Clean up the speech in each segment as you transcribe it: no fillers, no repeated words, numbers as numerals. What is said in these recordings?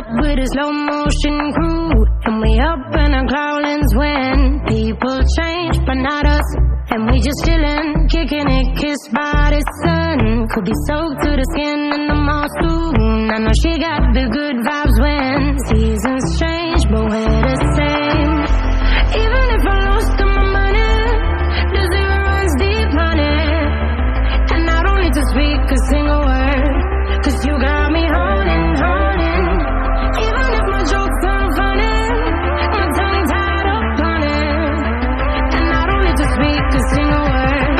up with a slow motion crew, and we up in our growlings when people change, but not us. And we just chillin', kicking it, kissed by the sun. Could be soaked to the skin in the mall soon. I know she got the good vibes when seasons change, but we're the same. Even if I lost all my money, the zero runs deep, honey. And I don't need to speak a single word, 'cause you got me holding, holding. Even if my jokes aren't funny, my tongue tied up on it. And I don't need to speak a single word,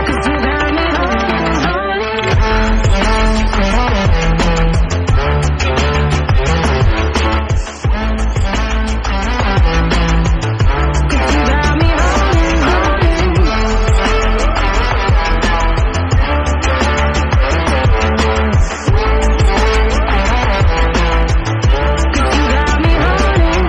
'cause you got me holding, holding. 'Cause you got me holding, holding. 'Cause you got me holding.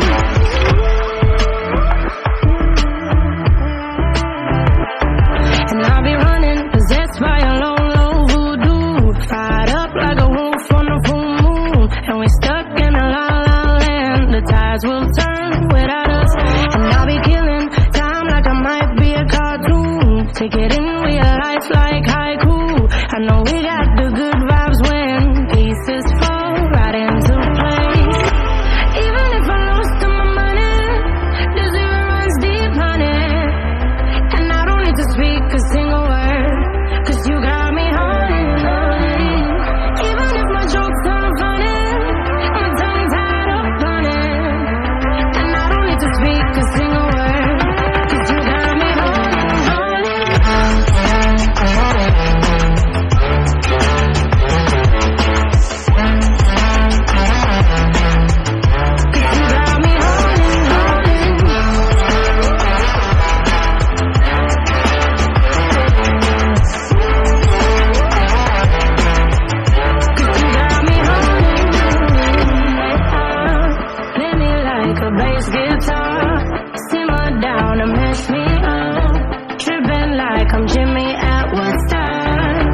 And I'll be running, possessed by a low, low voodoo. Fired up like a wolf on the full moon. And we stuck in a la la land. The tides will turn without us. And I'll be killing time like I might be a cartoon. Take it in real life like haiku. I know we got the good vibes when pieces fall right into place. Even if I lost all my money, the zero runs deep, honey. And I don't need to speak a single word, 'cause you got me holding, holding. Even if my jokes aren't funny, my tongue tied up on it. And I don't need to speak a single word, 'cause you got me holding, holding. 'Cause you got me holding, holding. 'Cause you got me holding. Play me like a bass guitar, simmer down and mess me up. Tripping like I'm Jimmy at Woodstock.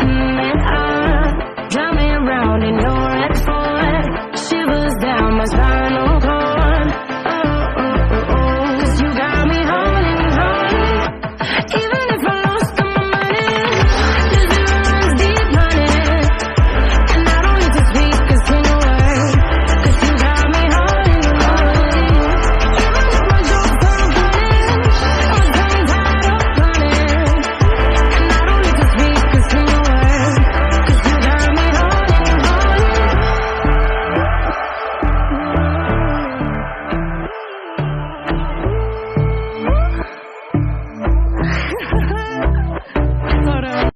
And drumming round in your red Ford, shivers down my spinal cord. Oh, oh, oh, oh. 'Cause you got me holding, holding. Even if I lost all my money, the zero runs deep, honey. And I don't need to speak a single word, 'cause you got me holding, holding. Even if my jokes aren't funny, my tongue tied up on it. And I don't need to speak a single word, 'cause you got me holding, holding. Hold on.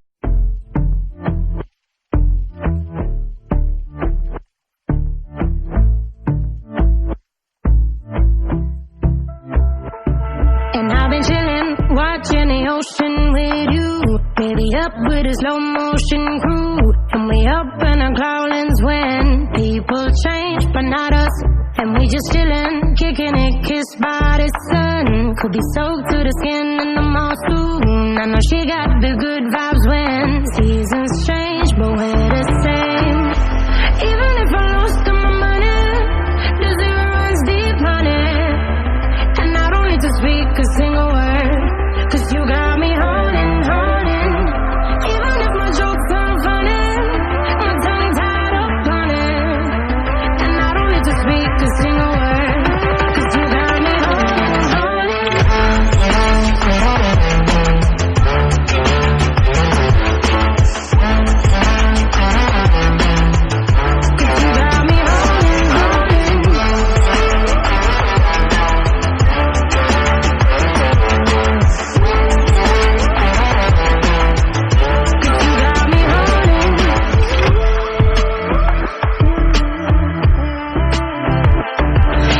And I've been chillin', watching the ocean with you. Baby up with a slow motion crew. And we up in our growlings when people change, but not us. And we just chillin', kicking it, kissed by the sun. Could be soaked to the skin in the mall soon. I know she got the good vibes when seasons change, but we're the same. Even if I lost all my money, the zero runs deep, honey. And I don't need to speak a single word, 'cause you got me holding, holding. Even if my jokes aren't funny, my tongue tied up on it. And I don't need to speak a single word, 'cause you got me holding, holding. 'Cause you got me holding, holding. 'Cause you got me holding.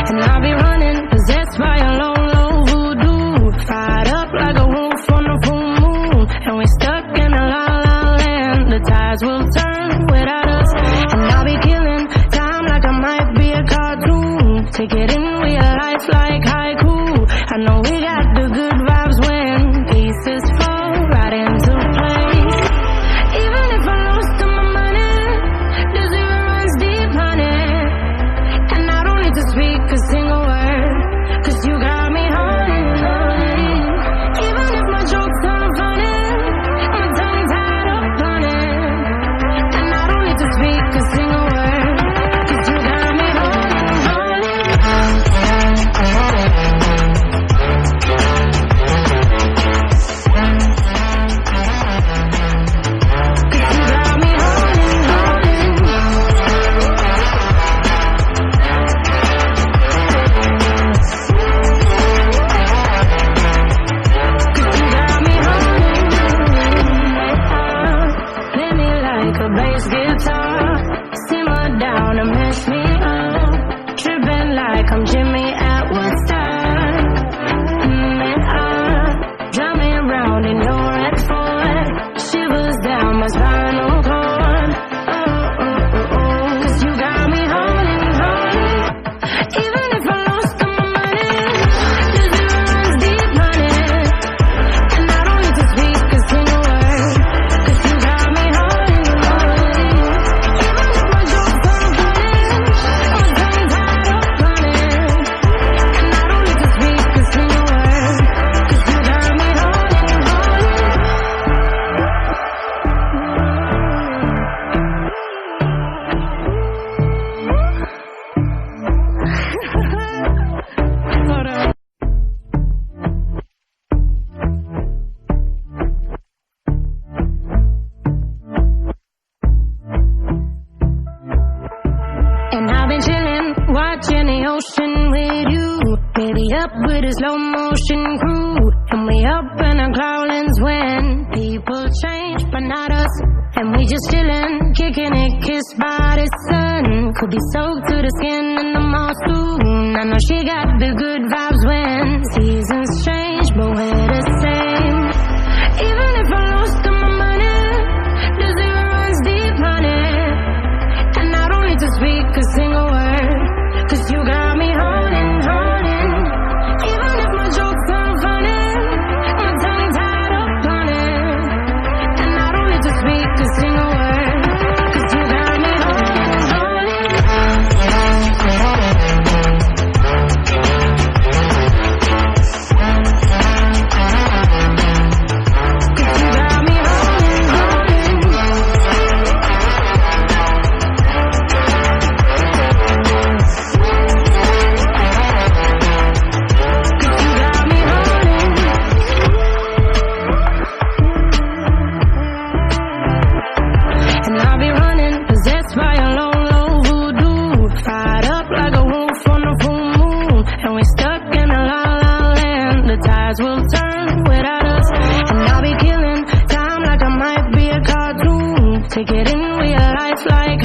And I'll be running, possessed by a low, low voodoo. Fired up like a wolf on the full moon. And we stuck in a la la land. The tides will turn without us. And I'll be killing time like I might be a cartoon. Take it in real life like haiku. I know we got the good vibes when pieces fall right into place. Even if I lost all my money, the zero runs deep, honey. ocean with you. Baby, up with a slow motion crew. And we up in our clouds when people change, but not us. And we just chillin', kicking it, kissed by the sun. Could be soaked to the skin in the mall soon. I know she got the good vibes when seasons change, but we're the same. Even if I lost all my money, the zero runs deep, honey. And I don't need to speak a single word, 'cause you got me holding, holding. Even if my jokes sound funny, my tongue tied up on it. And I don't need to speak a single word, 'cause you got me holding, holding. 'Cause you got me holding, holding. 'Cause you got me holding. And I'll be running, possessed by a low, low voodoo. Fired up like a wolf on a full moon. And we're stuck in a la la land. The tides will turn without us. And I'll be killing time like I might be a cartoon. Take it in real life like